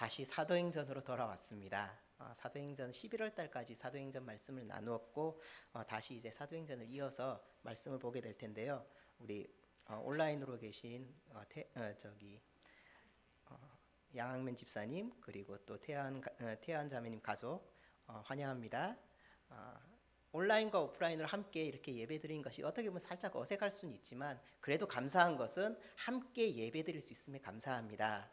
다시 사도행전으로 돌아왔습니다. 사도행전 11월 달까지 사도행전 말씀을 나누었고 다시 이제 사도행전을 이어서 말씀을 보게 될 텐데요. 우리 온라인으로 계신 양학면 집사님 그리고 또 태안 자매님 가족 환영합니다. 온라인과 오프라인을 함께 이렇게 예배드린 것이 어떻게 보면 살짝 어색할 수는 있지만 그래도 감사한 것은 함께 예배드릴 수 있음에 감사합니다.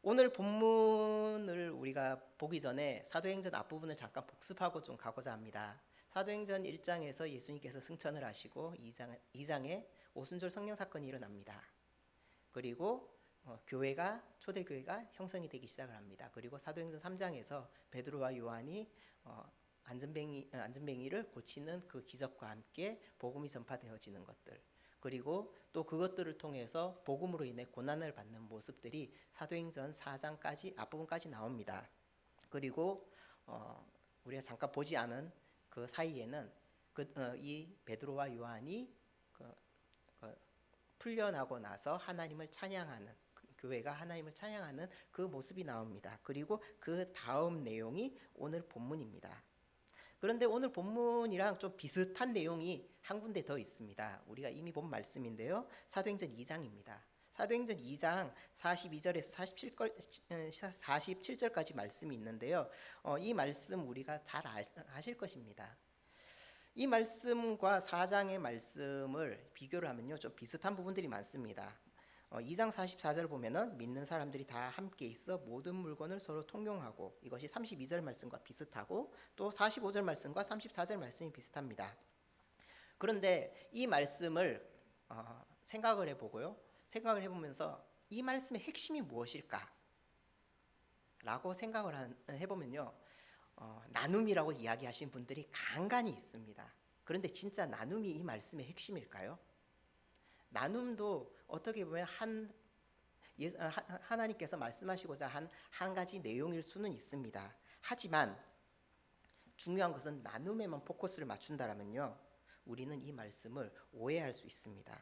오늘 본문을 우리가 보기 전에 사도행전 앞부분을 잠깐 복습하고 좀 가고자 합니다. 사도행전 1장에서 예수님께서 승천을 하시고 2장에 오순절 성령 사건이 일어납니다. 그리고 초대교회가 형성이 되기 시작을 합니다. 그리고 사도행전 3장에서 베드로와 요한이 안전뱅이를 고치는 그 기적과 함께 복음이 전파되어지는 것들, 그리고 또 그것들을 통해서 복음으로 인해 고난을 받는 모습들이 사도행전 4장까지 앞부분까지 나옵니다. 그리고 우리가 잠깐 보지 않은 그 사이에는 이 베드로와 요한이 풀려나고 나서 하나님을 찬양하는, 교회가 하나님을 찬양하는 그 모습이 나옵니다. 그리고 그 다음 내용이 오늘 본문입니다. 그런데 오늘 본문이랑 좀 비슷한 내용이 한 군데 더 있습니다. 우리가 이미 본 말씀인데요. 사도행전 2장입니다. 사도행전 2장 42절에서 47절까지 말씀이 있는데요. 이 말씀 우리가 잘 아실 것입니다. 이 말씀과 4장의 말씀을 비교를 하면요, 좀 비슷한 부분들이 많습니다. 2장 44절 보면은 믿는 사람들이 다 함께 있어 모든 물건을 서로 통용하고, 이것이 32절 말씀과 비슷하고 또 45절 말씀과 34절 말씀이 비슷합니다. 그런데 이 말씀을 생각을 해보면서 이 말씀의 핵심이 무엇일까? 라고 생각을 해보면요, 나눔이라고 이야기하신 분들이 간간히 있습니다. 그런데 진짜 나눔이 이 말씀의 핵심일까요? 나눔도 어떻게 보면 하나님께서 말씀하시고자 한 가지 내용일 수는 있습니다. 하지만 중요한 것은 나눔에만 포커스를 맞춘다면요, 우리는 이 말씀을 오해할 수 있습니다.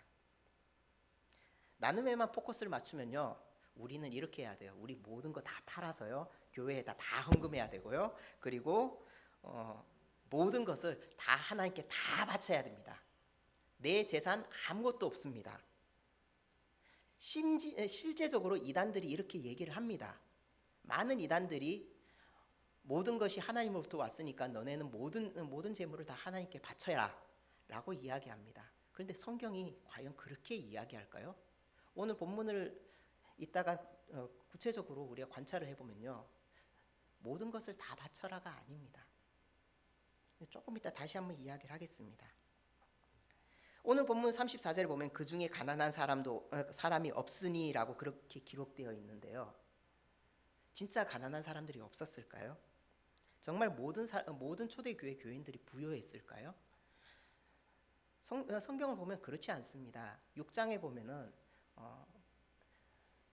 나눔에만 포커스를 맞추면요, 우리는 이렇게 해야 돼요. 우리 모든 거 다 팔아서요, 교회에다 다 헌금해야 되고요, 그리고 모든 것을 다 하나님께 다 바쳐야 됩니다. 내 재산 아무것도 없습니다. 실제적으로 이단들이 이렇게 얘기를 합니다. 많은 이단들이 모든 것이 하나님으로부터 왔으니까 너네는 모든 재물을 다 하나님께 바쳐라 라고 이야기합니다. 그런데 성경이 과연 그렇게 이야기할까요? 오늘 본문을 이따가 구체적으로 우리가 관찰을 해보면요, 모든 것을 다 바쳐라가 아닙니다. 조금 이따 다시 한번 이야기를 하겠습니다. 오늘 본문 34절에 보면 그 중에 가난한 사람이 없으니라고 그렇게 기록되어 있는데요, 진짜 가난한 사람들이 없었을까요? 정말 모든 초대교회 교인들이 부유했을까요? 성경을 보면 그렇지 않습니다. 6장에 보면은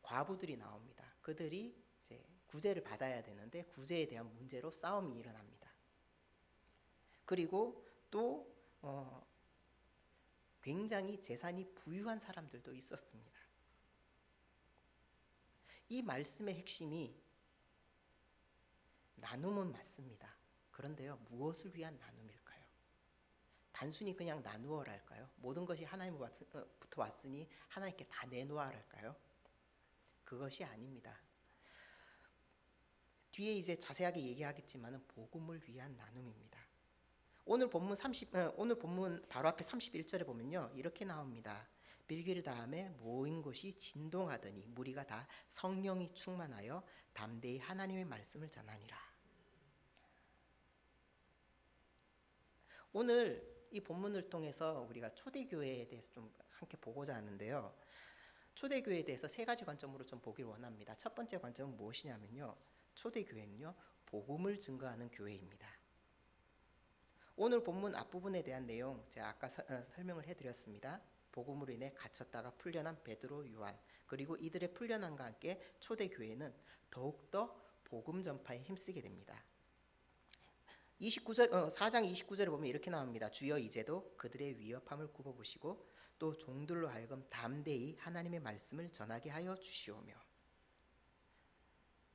과부들이 나옵니다. 그들이 이제 구제를 받아야 되는데 구제에 대한 문제로 싸움이 일어납니다. 그리고 또 굉장히 재산이 부유한 사람들도 있었습니다. 이 말씀의 핵심이 나눔은 맞습니다. 그런데요, 무엇을 위한 나눔일까요? 단순히 그냥 나누어랄까요? 모든 것이 하나님부터 왔으니 하나님께 다 내놓아랄까요? 그것이 아닙니다. 뒤에 이제 자세하게 얘기하겠지만은 복음을 위한 나눔입니다. 오늘 본문 바로 앞에 31절에 보면요, 이렇게 나옵니다. 빌기를 다음에 모인 곳이 진동하더니 무리가 다 성령이 충만하여 담대히 하나님의 말씀을 전하니라. 오늘 이 본문을 통해서 우리가 초대교회에 대해서 좀 함께 보고자 하는데요, 초대교회에 대해서 세 가지 관점으로 좀 보기를 원합니다. 첫 번째 관점은 무엇이냐면요, 초대교회는요, 복음을 증거하는 교회입니다. 오늘 본문 앞부분에 대한 내용 제가 아까 설명을 해드렸습니다. 복음으로 인해 갇혔다가 풀려난 베드로, 요한, 그리고 이들의 풀려남과 함께 초대교회는 더욱더 복음 전파에 힘쓰게 됩니다. 4장 29절에 보면 이렇게 나옵니다. 주여 이제도 그들의 위협함을 굽어보시고 또 종들로 하여금 담대히 하나님의 말씀을 전하게 하여 주시오며.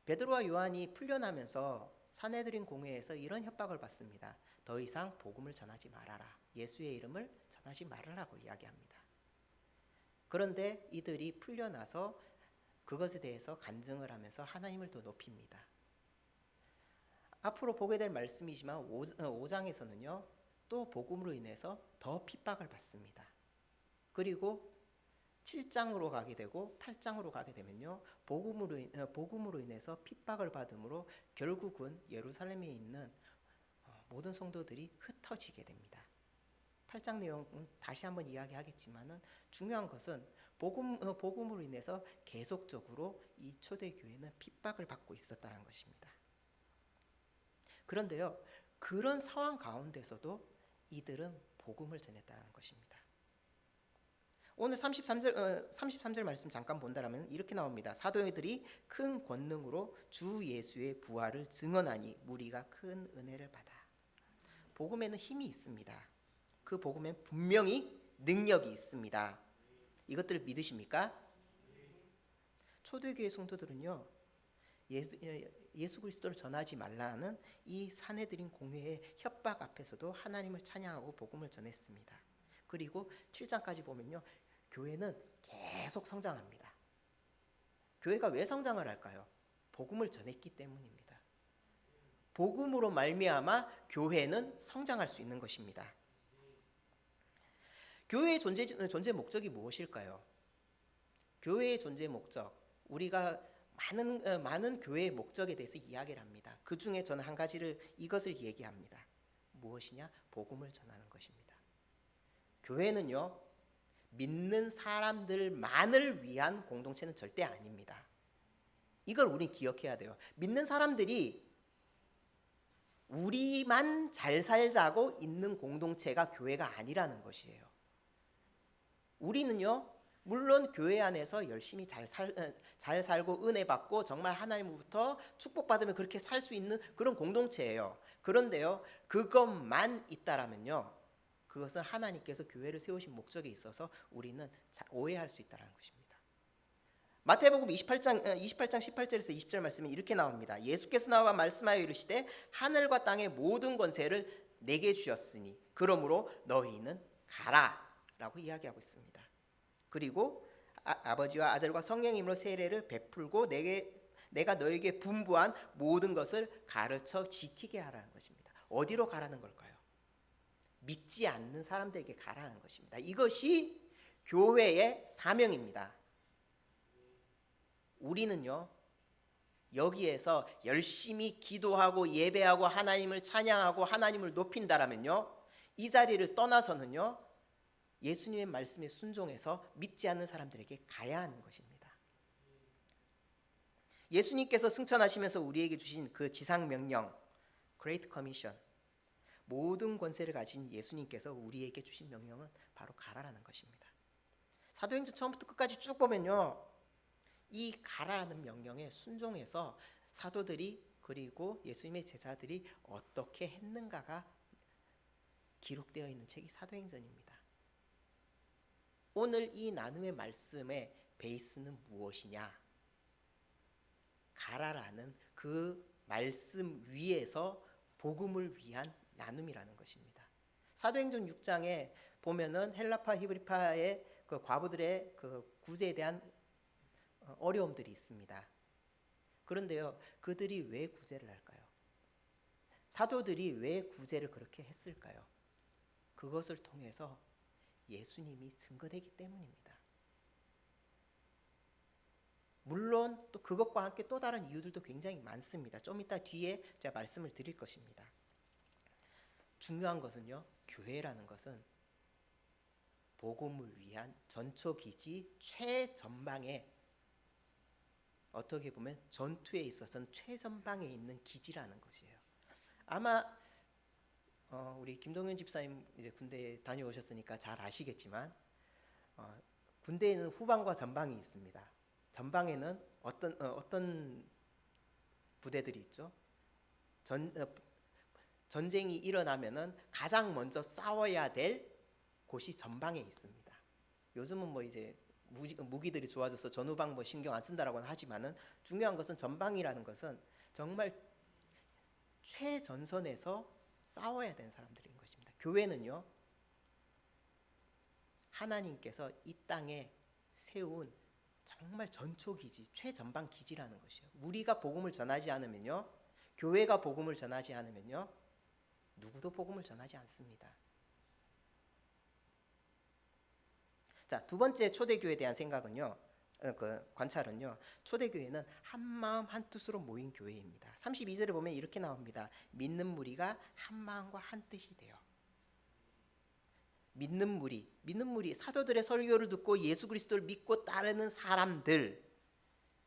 베드로와 요한이 풀려나면서 사내들인 공회에서 이런 협박을 받습니다. 더 이상 복음을 전하지 말아라. 예수의 이름을 전하지 말으라고 이야기합니다. 그런데 이들이 풀려나서 그것에 대해서 간증을 하면서 하나님을 더 높입니다. 앞으로 보게 될 말씀이지만 5장에서는요. 또 복음으로 인해서 더 핍박을 받습니다. 그리고 7장으로 가게 되고 8장으로 가게 되면요. 복음으로 인해서 핍박을 받음으로 결국은 예루살렘에 있는 모든 성도들이 흩어지게 됩니다. 8장 내용은 다시 한번 이야기하겠지만은 중요한 것은 복음으로 인해서 계속적으로 이 초대교회는 핍박을 받고 있었다는 것입니다. 그런데요. 그런 상황 가운데서도 이들은 복음을 전했다는 것입니다. 오늘 33절 말씀 잠깐 본다라면 이렇게 나옵니다. 사도들이 큰 권능으로 주 예수의 부활을 증언하니 무리가 큰 은혜를 받아. 복음에는 힘이 있습니다. 그 복음엔 분명히 능력이 있습니다. 이것들을 믿으십니까? 초대교회 성도들은요. 예수 그리스도를 전하지 말라는 이 사내들인 공회의 협박 앞에서도 하나님을 찬양하고 복음을 전했습니다. 그리고 7장까지 보면요. 교회는 계속 성장합니다. 교회가 왜 성장을 할까요? 복음을 전했기 때문입니다. 복음으로 말미암아 교회는 성장할 수 있는 것입니다. 교회의 존재 목적이 무엇일까요? 교회의 존재 목적, 우리가 많은 교회의 목적에 대해서 이야기를 합니다. 그 중에 저는 한 가지를 이것을 얘기합니다. 무엇이냐? 복음을 전하는 것입니다. 교회는요, 믿는 사람들만을 위한 공동체는 절대 아닙니다. 이걸 우린 기억해야 돼요. 믿는 사람들이 우리만 잘 살자고 있는 공동체가 교회가 아니라는 것이에요. 우리는요, 물론 교회 안에서 열심히 잘 살고 은혜 받고 정말 하나님으로부터 축복받으면 그렇게 살 수 있는 그런 공동체예요. 그런데요, 그것만 있다라면요, 그것은 하나님께서 교회를 세우신 목적에 있어서 우리는 오해할 수 있다는 것입니다. 마태복음 28장 18절에서 20절 말씀은 이렇게 나옵니다. 예수께서 나와 말씀하여 이르시되 하늘과 땅의 모든 권세를 내게 주셨으니 그러므로 너희는 가라 라고 이야기하고 있습니다. 그리고 아버지와 아들과 성령님으로 세례를 베풀고 내가 너에게 분부한 모든 것을 가르쳐 지키게 하라는 것입니다. 어디로 가라는 걸까요? 믿지 않는 사람들에게 가라는 것입니다. 이것이 교회의 사명입니다. 우리는요, 여기에서 열심히 기도하고 예배하고 하나님을 찬양하고 하나님을 높인다라면요, 이 자리를 떠나서는요, 예수님의 말씀에 순종해서 믿지 않는 사람들에게 가야 하는 것입니다. 예수님께서 승천하시면서 우리에게 주신 그 지상 명령, Great Commission, 모든 권세를 가진 예수님께서 우리에게 주신 명령은 바로 가라라는 것입니다. 사도행전 처음부터 끝까지 쭉 보면요, 이 가라라는 명령에 순종해서 사도들이 그리고 예수님의 제자들이 어떻게 했는가가 기록되어 있는 책이 사도행전입니다. 오늘 이 나눔의 말씀의 베이스는 무엇이냐? 가라라는 그 말씀 위에서 복음을 위한 나눔이라는 것입니다. 사도행전 6장에 보면은 헬라파 히브리파의 그 과부들의 그 구제에 대한 어려움들이 있습니다. 그런데요, 그들이 왜 구제를 할까요? 사도들이 왜 구제를 그렇게 했을까요? 그것을 통해서 예수님이 증거되기 때문입니다. 물론 또 그것과 함께 또 다른 이유들도 굉장히 많습니다. 좀 이따 뒤에 제가 말씀을 드릴 것입니다. 중요한 것은요, 교회라는 것은 복음을 위한 전초기지 최전방에, 어떻게 보면 전투에 있어서는 최전방에 있는 기지라는 것이에요. 아마 우리 김동현 집사님 이제 군대에 다녀오셨으니까 잘 아시겠지만 군대에는 후방과 전방이 있습니다. 전방에는 어떤 부대들이 있죠? 전쟁이 일어나면은 가장 먼저 싸워야 될 곳이 전방에 있습니다. 요즘은 뭐 이제 무기들이 좋아져서 전후방 뭐 신경 안 쓴다라고는 하지만은 중요한 것은 전방이라는 것은 정말 최전선에서 싸워야 되는 사람들인 것입니다. 교회는요, 하나님께서 이 땅에 세운 정말 전초기지, 최전방 기지라는 것이요. 우리가 복음을 전하지 않으면요, 교회가 복음을 전하지 않으면요, 누구도 복음을 전하지 않습니다. 자, 두 번째 초대교회에 대한 생각은요, 그 관찰은요, 초대교회는 한 마음 한 뜻으로 모인 교회입니다. 32절에 보면 이렇게 나옵니다. 믿는 무리가 한 마음과 한 뜻이 되어. 믿는 무리, 사도들의 설교를 듣고 예수 그리스도를 믿고 따르는 사람들,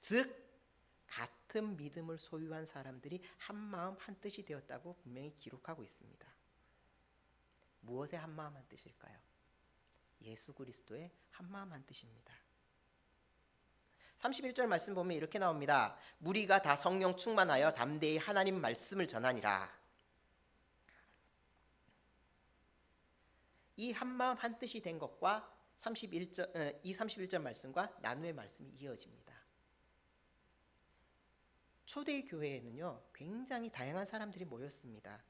즉 같은 믿음을 소유한 사람들이 한 마음 한 뜻이 되었다고 분명히 기록하고 있습니다. 무엇의 한 마음 한 뜻일까요? 예수 그리스도의 한 마음 한 뜻입니다. 31절 말씀 보면 이렇게 나옵니다. 무리가 다 성령 충만하여 담대히 하나님 말씀을 전하니라. 이 한 마음 한 뜻이 된 것과 31절 말씀과 나누의 말씀이 이어집니다. 초대교회에는요, 굉장히 다양한 사람들이 모였습니다.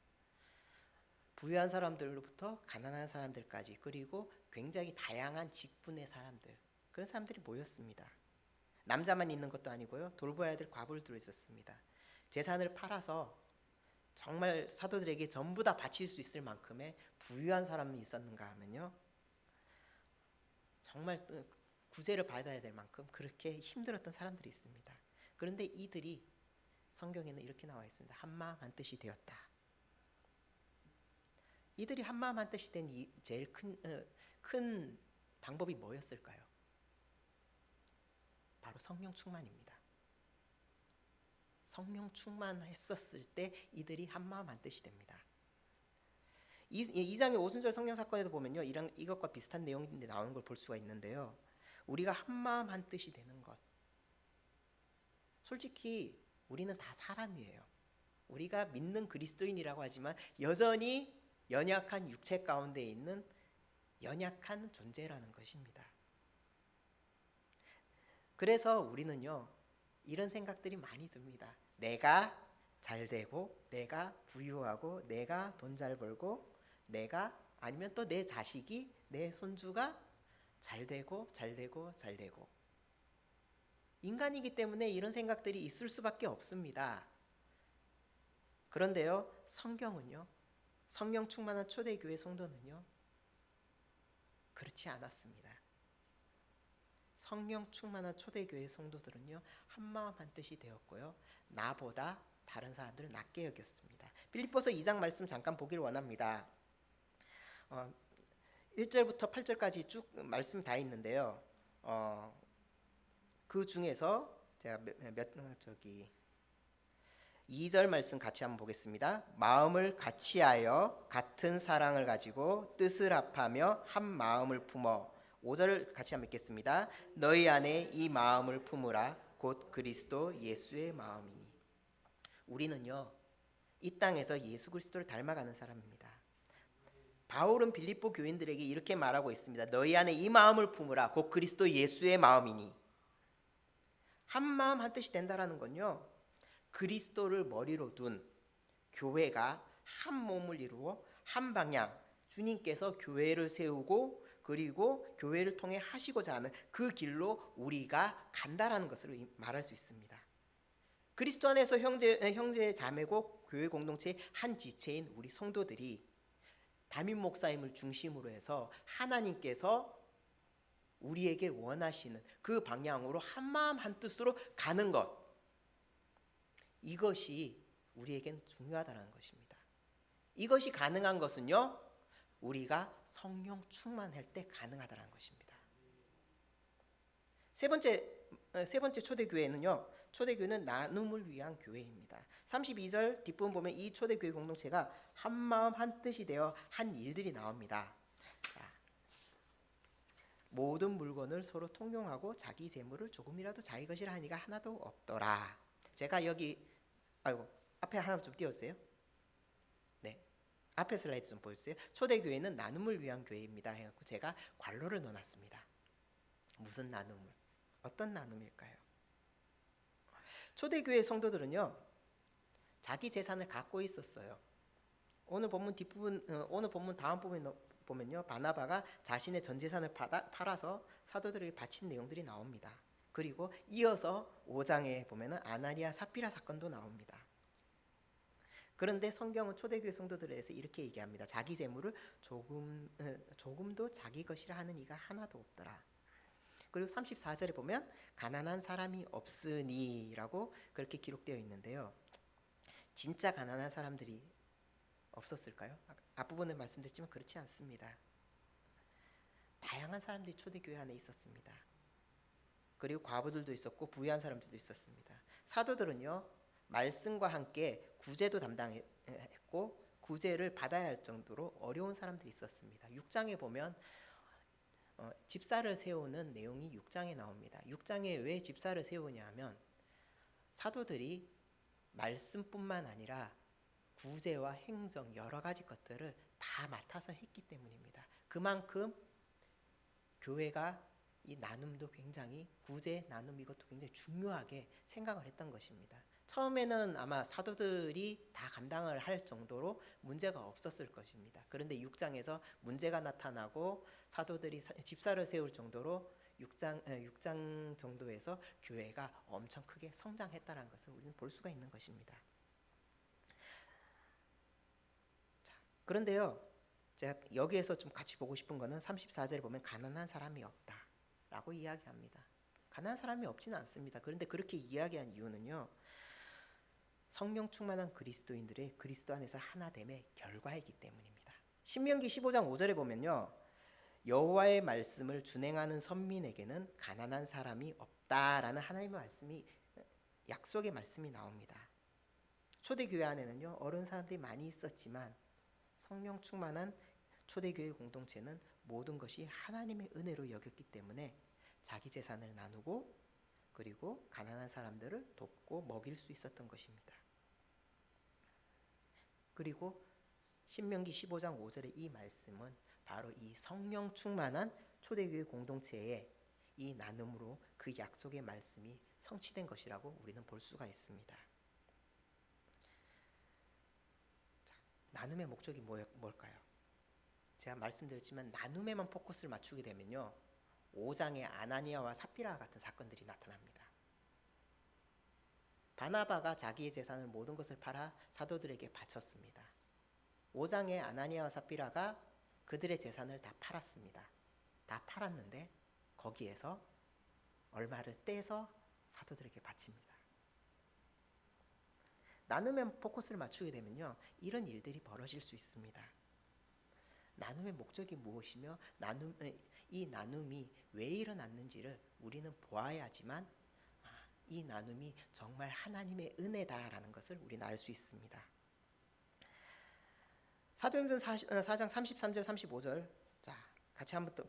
부유한 사람들로부터 가난한 사람들까지, 그리고 굉장히 다양한 직분의 사람들, 그런 사람들이 모였습니다. 남자만 있는 것도 아니고요, 돌보아야 될 과부를 들어 있었습니다. 재산을 팔아서 정말 사도들에게 전부 다 바칠 수 있을 만큼의 부유한 사람이 있었는가 하면요, 정말 구제를 받아야 될 만큼 그렇게 힘들었던 사람들이 있습니다. 그런데 이들이 성경에는 이렇게 나와 있습니다. 한 마음 한 뜻이 되었다. 이들이 한 마음 한 뜻이 된 제일 큰 방법이 뭐였을까요? 바로 성령 충만입니다. 성령 충만했었을 때 이들이 한 마음 한 뜻이 됩니다. 2장의 오순절 성령 사건에도 보면요, 이것과 비슷한 내용인데 나오는 걸 볼 수가 있는데요, 우리가 한 마음 한 뜻이 되는 것, 솔직히 우리는 다 사람이에요. 우리가 믿는 그리스도인이라고 하지만 여전히 연약한 육체 가운데 있는 연약한 존재라는 것입니다. 그래서 우리는요, 이런 생각들이 많이 듭니다. 내가 잘 되고, 내가 부유하고, 내가 돈 잘 벌고, 내가 아니면 또 내 자식이, 내 손주가 잘 되고, 잘 되고, 잘 되고. 인간이기 때문에 이런 생각들이 있을 수밖에 없습니다. 그런데요, 성경은요, 성령 충만한 초대교회 성도는요, 그렇지 않았습니다. 성령 충만한 초대교회 성도들은요, 한 마음 한 뜻이 되었고요, 나보다 다른 사람들을 낮게 여겼습니다. 빌립보서 2장 말씀 잠깐 보기를 원합니다. 1절부터 8절까지 쭉 말씀 다 있는데요, 그 중에서 제가 2절 말씀 같이 한번 보겠습니다. 마음을 같이하여 같은 사랑을 가지고 뜻을 합하며 한 마음을 품어. 5절을 같이 한번 읽겠습니다. 너희 안에 이 마음을 품으라 곧 그리스도 예수의 마음이니. 우리는요, 이 땅에서 예수 그리스도를 닮아가는 사람입니다. 바울은 빌립보 교인들에게 이렇게 말하고 있습니다. 너희 안에 이 마음을 품으라 곧 그리스도 예수의 마음이니. 한 마음 한 뜻이 된다라는 건요, 그리스도를 머리로 둔 교회가 한 몸을 이루어 한 방향, 주님께서 교회를 세우고 그리고 교회를 통해 하시고자 하는 그 길로 우리가 간다라는 것을 말할 수 있습니다. 그리스도 안에서 형제 자매고 교회 공동체의 한 지체인 우리 성도들이 담임 목사님을 중심으로 해서 하나님께서 우리에게 원하시는 그 방향으로 한 마음 한 뜻으로 가는 것, 이것이 우리에겐 중요하다는 것입니다. 이것이 가능한 것은요, 우리가 성령 충만할 때 가능하다는 것입니다. 세 번째 초대교회는요, 초대교회는 나눔을 위한 교회입니다. 32절 뒷부분 보면 이 초대교회 공동체가 한 마음 한 뜻이 되어 한 일들이 나옵니다. 모든 물건을 서로 통용하고 자기 재물을 조금이라도 자기 것이라 하니가 하나도 없더라. 제가 여기 앞에 하나 좀 띄워주세요. 네, 앞에 슬라이드 좀 보여주세요. 초대교회는 나눔을 위한 교회입니다 해갖고 제가 괄호를 넣어놨습니다. 무슨 나눔을? 어떤 나눔일까요? 초대교회 성도들은요, 자기 재산을 갖고 있었어요. 오늘 본문 뒷부분, 오늘 본문 다음 부분에 보면요, 바나바가 자신의 전 재산을 팔아서 사도들에게 바친 내용들이 나옵니다. 그리고 이어서 5장에 보면은 아나니아 삽비라 사건도 나옵니다. 그런데 성경은 초대교회 성도들에 대해서 이렇게 얘기합니다. 자기 재물을 조금도 자기 것이라 하는 이가 하나도 없더라. 그리고 34절에 보면 가난한 사람이 없으니라고 그렇게 기록되어 있는데요. 진짜 가난한 사람들이 없었을까요? 앞부분에 말씀드렸지만 그렇지 않습니다. 다양한 사람들이 초대교회 안에 있었습니다. 그리고 과부들도 있었고 부유한 사람들도 있었습니다. 사도들은요, 말씀과 함께 구제도 담당했고 구제를 받아야 할 정도로 어려운 사람들이 있었습니다. 6장에 보면 집사를 세우는 내용이 6장에 나옵니다. 6장에 왜 집사를 세우냐 하면 사도들이 말씀뿐만 아니라 구제와 행정 여러 가지 것들을 다 맡아서 했기 때문입니다. 그만큼 교회가 이 나눔도 굉장히 구제 나눔 이것도 굉장히 중요하게 생각을 했던 것입니다. 처음에는 아마 사도들이 다 감당을 할 정도로 문제가 없었을 것입니다. 그런데 6장에서 문제가 나타나고 사도들이 집사를 세울 정도로 6장 정도에서 교회가 엄청 크게 성장했다는 것을 우리는 볼 수가 있는 것입니다. 자, 그런데요, 제가 여기에서 좀 같이 보고 싶은 거는 34절에 보면 가난한 사람이 없다라고 이야기합니다. 가난한 사람이 없지는 않습니다. 그런데 그렇게 이야기한 이유는요, 성령 충만한 그리스도인들의 그리스도 안에서 하나됨의 결과이기 때문입니다. 신명기 15장 5절에 보면요, 여호와의 말씀을 준행하는 선민에게는 가난한 사람이 없다라는 하나님의 말씀이, 약속의 말씀이 나옵니다. 초대교회 안에는요, 어려운 사람들이 많이 있었지만 성령 충만한 초대교회 공동체는 모든 것이 하나님의 은혜로 여겼기 때문에 자기 재산을 나누고 그리고 가난한 사람들을 돕고 먹일 수 있었던 것입니다. 그리고 신명기 15장 5절의 이 말씀은 바로 이 성령 충만한 초대교회 공동체의 이 나눔으로 그 약속의 말씀이 성취된 것이라고 우리는 볼 수가 있습니다. 자, 나눔의 목적이 뭘까요? 제가 말씀드렸지만 나눔에만 포커스를 맞추게 되면요, 5장의 아나니아와 삽비라 같은 사건들이 나타납니다. 바나바가 자기의 재산을 모든 것을 팔아 사도들에게 바쳤습니다. 5장의 아나니아와 삽비라가 그들의 재산을 다 팔았습니다. 다 팔았는데 거기에서 얼마를 떼서 사도들에게 바칩니다. 나눔에 포커스를 맞추게 되면요, 이런 일들이 벌어질 수 있습니다. 나눔의 목적이 무엇이며 이 나눔이 왜 일어났는지를 우리는 보아야지만 이 나눔이 정말 하나님의 은혜다라는 것을 우리는 알 수 있습니다. 사도행전 4장 33절 35절, 자, 같이 한번 또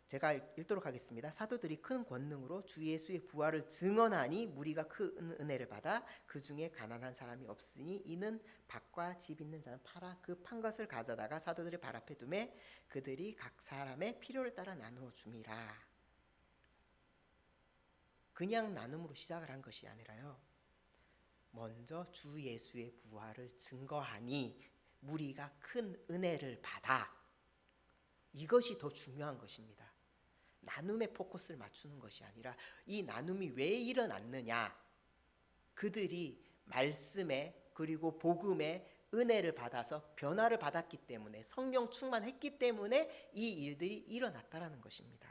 제가 읽도록 하겠습니다. 사도들이 큰 권능으로 주 예수의 부활을 증언하니 무리가 큰 은혜를 받아 그 중에 가난한 사람이 없으니 이는 밭과 집 있는 자는 팔아 그 판 것을 가져다가 사도들의 발 앞에 두매 그들이 각 사람의 필요를 따라 나누어 줌이라. 그냥 나눔으로 시작을 한 것이 아니라요, 먼저 주 예수의 부활을 증거하니 무리가 큰 은혜를 받아, 이것이 더 중요한 것입니다. 나눔의 포커스를 맞추는 것이 아니라 이 나눔이 왜 일어났느냐, 그들이 말씀에 그리고 복음에 은혜를 받아서 변화를 받았기 때문에 성령 충만했기 때문에 이 일들이 일어났다라는 것입니다.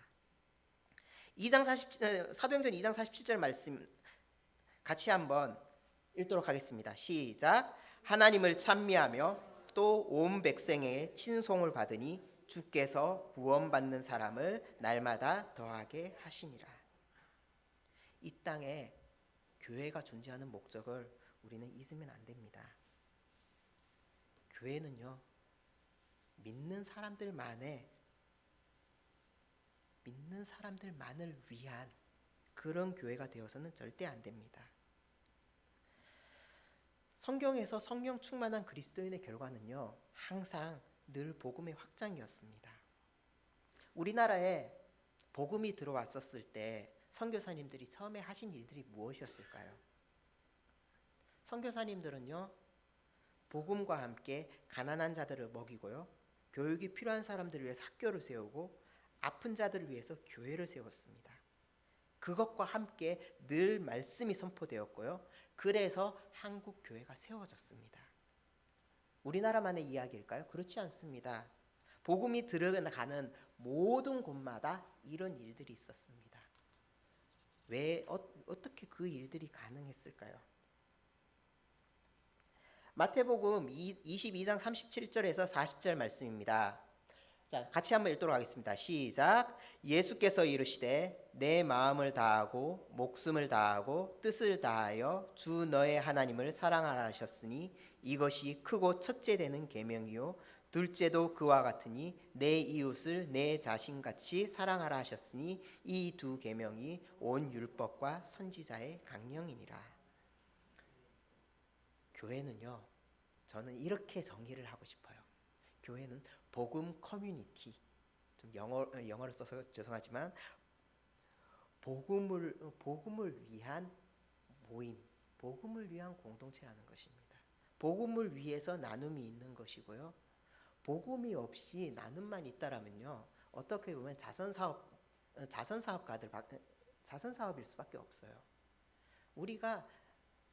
사도행전 2장 47절 말씀 같이 한번 읽도록 하겠습니다. 시작. 하나님을 찬미하며 또 온 백성의 친송을 받으니 주께서 구원받는 사람을 날마다 더하게 하시니라. 이 땅에 교회가 존재하는 목적을 우리는 잊으면 안 됩니다. 교회는요, 믿는 사람들만을 위한 그런 교회가 되어서는 절대 안 됩니다. 성경에서 성령 충만한 그리스도인의 결과는요, 항상 늘 복음의 확장이었습니다. 우리나라에 복음이 들어왔었을 때 선교사님들이 처음에 하신 일들이 무엇이었을까요? 선교사님들은요, 복음과 함께 가난한 자들을 먹이고요, 교육이 필요한 사람들을 위해서 학교를 세우고 아픈 자들을 위해서 교회를 세웠습니다. 그것과 함께 늘 말씀이 선포되었고요, 그래서 한국 교회가 세워졌습니다. 우리나라만의 이야기일까요? 그렇지 않습니다. 복음이 들어가는 모든 곳마다 이런 일들이 있었습니다. 왜 어떻게 그 일들이 가능했을까요? 마태복음 22장 37절에서 40절 말씀입니다. 자, 같이 한번 읽도록 하겠습니다. 시작. 예수께서 이르시되 내 마음을 다하고 목숨을 다하고 뜻을 다하여 주 너의 하나님을 사랑하라 하셨으니 이것이 크고 첫째 되는 계명이요 둘째도 그와 같으니 내 이웃을 내 자신같이 사랑하라 하셨으니 이 두 계명이 온 율법과 선지자의 강령이니라. 교회는요, 저는 이렇게 정의를 하고 싶어요. 교회는 복음 커뮤니티, 좀 영어를 써서 죄송하지만 복음을 위한 모임, 복음을 위한 공동체라는 것입니다. 복음을 위해서 나눔이 있는 것이고요. 복음이 없이 나눔만 있다라면요, 어떻게 보면 자선사업일 수밖에 없어요. 우리가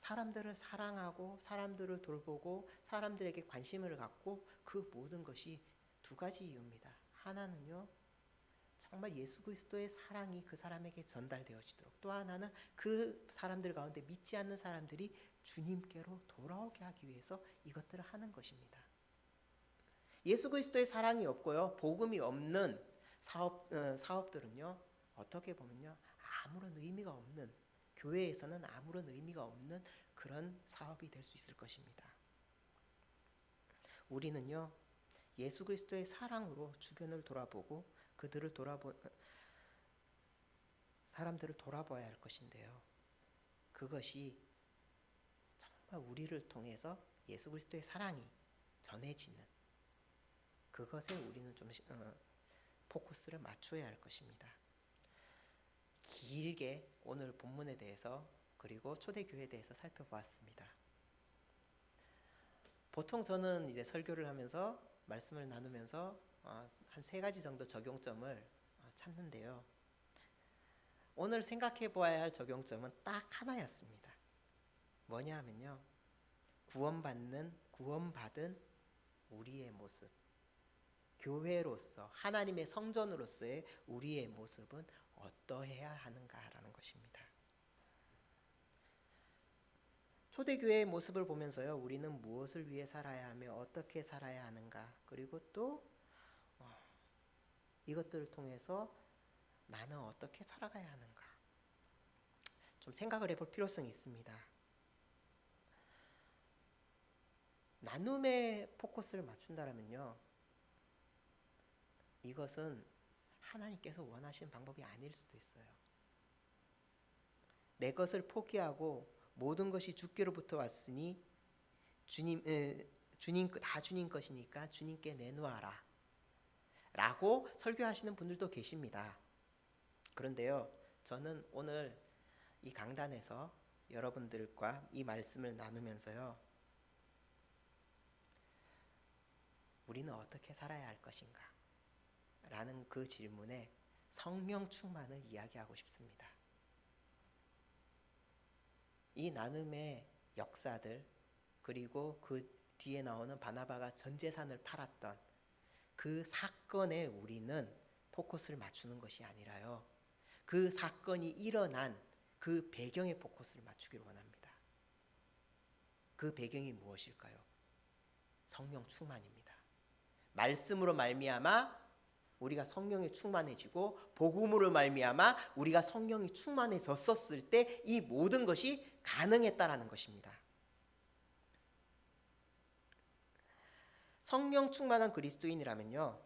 사람들을 사랑하고 사람들을 돌보고 사람들에게 관심을 갖고 그 모든 것이 두 가지 이유입니다. 하나는요, 정말 예수 그리스도의 사랑이 그 사람에게 전달되어지도록, 또 하나는 그 사람들 가운데 믿지 않는 사람들이 주님께로 돌아오게 하기 위해서 이것들을 하는 것입니다. 예수 그리스도의 사랑이 없고요, 복음이 없는 사업들은요, 어떻게 보면요, 아무런 의미가 없는, 교회에서는 아무런 의미가 없는 그런 사업이 될 수 있을 것입니다. 우리는요, 예수 그리스도의 사랑으로 주변을 돌아보고 사람들을 돌아봐야 할 것인데요, 그것이 정말 우리를 통해서 예수 그리스도의 사랑이 전해지는 그것에 우리는 좀 포커스를 맞춰야 할 것입니다. 길게 오늘 본문에 대해서 그리고 초대교회에 대해서 살펴보았습니다. 보통 저는 이제 설교를 하면서 말씀을 나누면서 한 3가지 정도 적용점을 찾는데요. 오늘 생각해 보아야 할 적용점은 딱 하나였습니다. 뭐냐 하면요, 구원받은 우리의 모습, 교회로서 하나님의 성전으로서의 우리의 모습은 어떠해야 하는가라는 것입니다. 초대교회의 모습을 보면서요, 우리는 무엇을 위해 살아야 하며 어떻게 살아야 하는가, 그리고 또 이것들을 통해서 나는 어떻게 살아가야 하는가, 좀 생각을 해볼 필요성이 있습니다. 나눔에 포커스를 맞춘다면요, 이것은 하나님께서 원하시는 방법이 아닐 수도 있어요. 내 것을 포기하고 모든 것이 주께로부터 왔으니 주님 다 주님 것이니까 주님께 내놓아라 라고 설교하시는 분들도 계십니다. 그런데요, 저는 오늘 이 강단에서 여러분들과 이 말씀을 나누면서요, 우리는 어떻게 살아야 할 것인가 라는 그 질문에 성령 충만을 이야기하고 싶습니다. 이 나눔의 역사들, 그리고 그 뒤에 나오는 바나바가 전 재산을 팔았던 그 사건에 우리는 포커스를 맞추는 것이 아니라요, 그 사건이 일어난 그 배경에 포커스를 맞추기를 원합니다. 그 배경이 무엇일까요? 성령 충만입니다. 말씀으로 말미암아 우리가 성령이 충만해지고 복음으로 말미암아 우리가 성령이 충만해졌었을 때 이 모든 것이 가능했다라는 것입니다. 성령 충만한 그리스도인이라면요,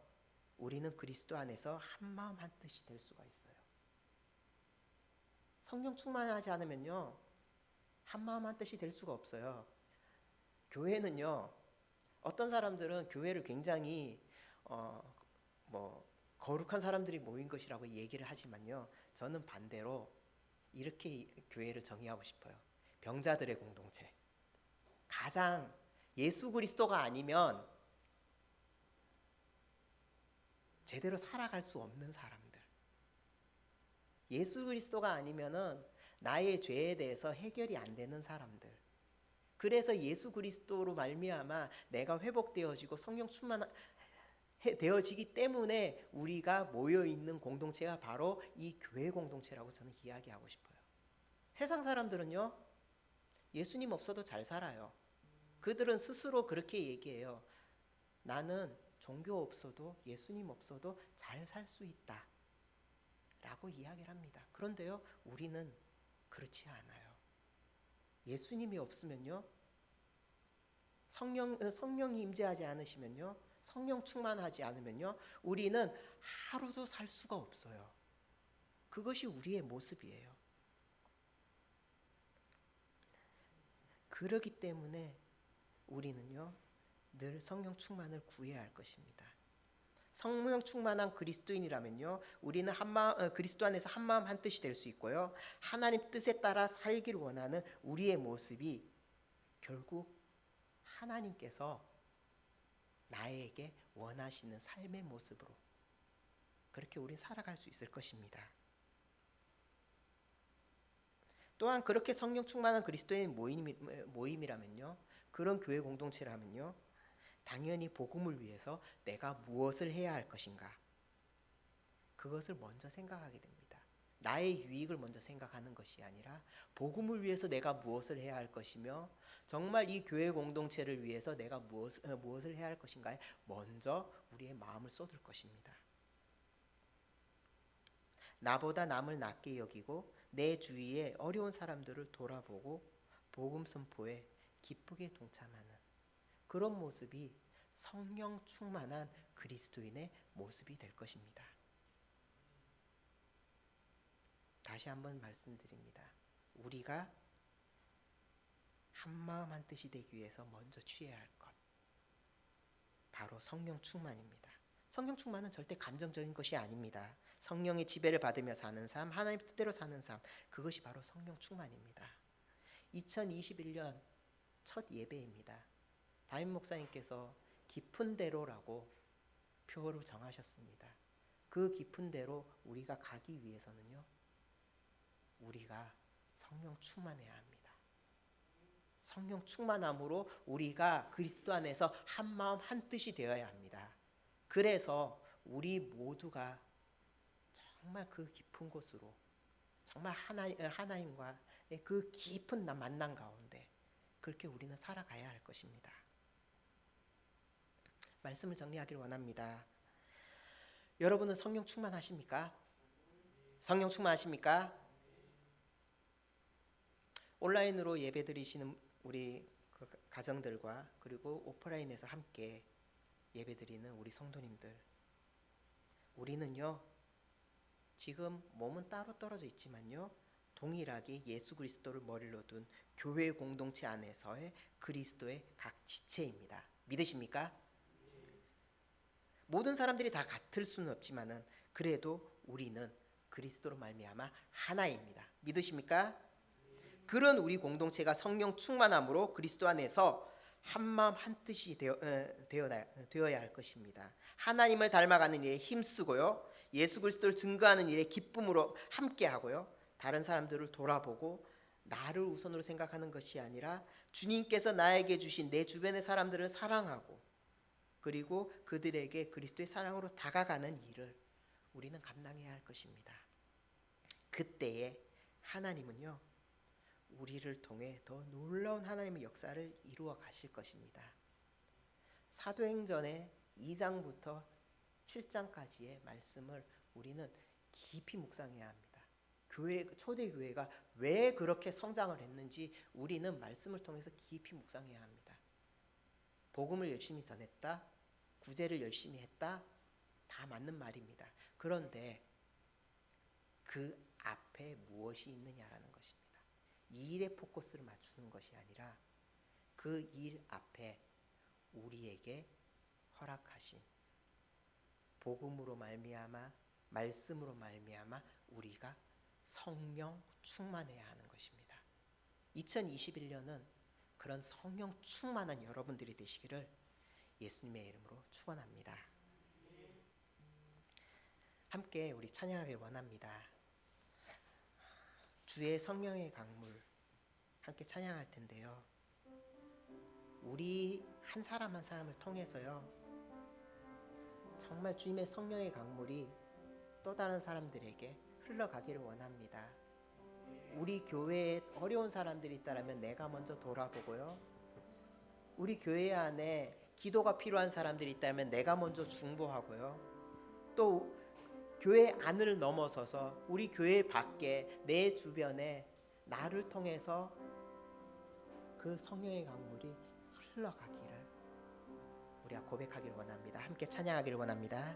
우리는 그리스도 안에서 한마음 한뜻이 될 수가 있어요. 성령 충만하지 않으면요, 한마음 한뜻이 될 수가 없어요. 교회는요, 어떤 사람들은 교회를 굉장히 거룩한 사람들이 모인 것이라고 얘기를 하지만요, 저는 반대로 이렇게 교회를 정의하고 싶어요. 병자들의 공동체. 가장 예수 그리스도가 아니면 제대로 살아갈 수 없는 사람들. 예수 그리스도가 아니면은 나의 죄에 대해서 해결이 안 되는 사람들. 그래서 예수 그리스도로 말미암아 내가 회복되어지고 성령 충만되어지기 때문에 우리가 모여 있는 공동체가 바로 이 교회 공동체라고 저는 이야기하고 싶어요. 세상 사람들은요, 예수님 없어도 잘 살아요. 그들은 스스로 그렇게 얘기해요. 나는 종교 없어도 예수님 없어도 잘 살 수 있다 라고 이야기를 합니다. 그런데요, 우리는 그렇지 않아요. 예수님이 없으면요, 성령이 임재하지 않으시면요, 성령 충만하지 않으면요, 우리는 하루도 살 수가 없어요. 그것이 우리의 모습이에요. 그렇기 때문에 우리는요, 늘 성령 충만을 구해야 할 것입니다. 성령 충만한 그리스도인이라면요, 우리는 그리스도 안에서 한마음 한뜻이 될 수 있고요, 하나님 뜻에 따라 살기를 원하는 우리의 모습이 결국 하나님께서 나에게 원하시는 삶의 모습으로 그렇게 우리는 살아갈 수 있을 것입니다. 또한 그렇게 성령 충만한 그리스도인 모임이라면요, 그런 교회 공동체라면요, 당연히 복음을 위해서 내가 무엇을 해야 할 것인가, 그것을 먼저 생각하게 됩니다. 나의 유익을 먼저 생각하는 것이 아니라 복음을 위해서 내가 무엇을 해야 할 것이며 정말 이 교회 공동체를 위해서 내가 무엇을 해야 할 것인가에 먼저 우리의 마음을 쏟을 것입니다. 나보다 남을 낮게 여기고 내 주위에 어려운 사람들을 돌아보고 복음 선포에 기쁘게 동참하는 그런 모습이 성령 충만한 그리스도인의 모습이 될 것입니다. 다시 한번 말씀드립니다. 우리가 한마음 한뜻이 되기 위해서 먼저 취해야 할 것, 바로 성령 충만입니다. 성령 충만은 절대 감정적인 것이 아닙니다. 성령의 지배를 받으며 사는 삶, 하나님의 뜻대로 사는 삶, 그것이 바로 성령 충만입니다. 2021년 첫 예배입니다. 담임 목사님께서 깊은 대로라고 표어를 정하셨습니다. 그 깊은 대로 우리가 가기 위해서는요, 우리가 성령 충만해야 합니다. 성령 충만함으로 우리가 그리스도 안에서 한마음 한뜻이 되어야 합니다. 그래서 우리 모두가 정말 그 깊은 곳으로, 정말 하나님과 그 깊은 만남 가운데 그렇게 우리는 살아가야 할 것입니다. 말씀을 정리하기를 원합니다. 여러분은 성령 충만하십니까? 성령 충만하십니까? 온라인으로 예배드리시는 우리 가정들과 그리고 오프라인에서 함께 예배드리는 우리 성도님들, 우리는요, 지금 몸은 따로 떨어져 있지만요, 동일하게 예수 그리스도를 머리로 둔 교회 공동체 안에서의 그리스도의 각 지체입니다. 믿으십니까? 모든 사람들이 다 같을 수는 없지만은 그래도 우리는 그리스도로 말미암아 하나입니다. 믿으십니까? 그런 우리 공동체가 성령 충만함으로 그리스도 안에서 한마음 한뜻이 되어야 할 것입니다. 하나님을 닮아가는 일에 힘쓰고요, 예수 그리스도를 증거하는 일에 기쁨으로 함께하고요, 다른 사람들을 돌아보고 나를 우선으로 생각하는 것이 아니라 주님께서 나에게 주신 내 주변의 사람들을 사랑하고 그리고 그들에게 그리스도의 사랑으로 다가가는 일을 우리는 감당해야 할 것입니다. 그때에 하나님은요, 우리를 통해 더 놀라운 하나님의 역사를 이루어 가실 것입니다. 사도행전의 2장부터 7장까지의 말씀을 우리는 깊이 묵상해야 합니다. 초대교회가 왜 그렇게 성장을 했는지 우리는 말씀을 통해서 깊이 묵상해야 합니다. 복음을 열심히 전했다, 구제를 열심히 했다, 다 맞는 말입니다. 그런데 그 앞에 무엇이 있느냐라는 것입니다. 이 일에 포커스를 맞추는 것이 아니라 그 일 앞에 우리에게 허락하신 복음으로 말미암아 말씀으로 말미암아 우리가 성령 충만해야 하는 것입니다. 2021년은 그런 성령 충만한 여러분들이 되시기를 예수님의 이름으로 축원합니다. 함께 우리 찬양하길 원합니다. 주의 성령의 강물 함께 찬양할 텐데요. 우리 한 사람 한 사람을 통해서요, 정말 주님의 성령의 강물이 또 다른 사람들에게 흘러가기를 원합니다. 우리 교회에 어려운 사람들이 있다면 내가 먼저 돌아보고요, 우리 교회 안에 기도가 필요한 사람들이 있다면 내가 먼저 중보하고요, 또 교회 안을 넘어서서 우리 교회 밖에 내 주변에 나를 통해서 그 성령의 강물이 흘러가기를 우리가 고백하기를 원합니다. 함께 찬양하기를 원합니다.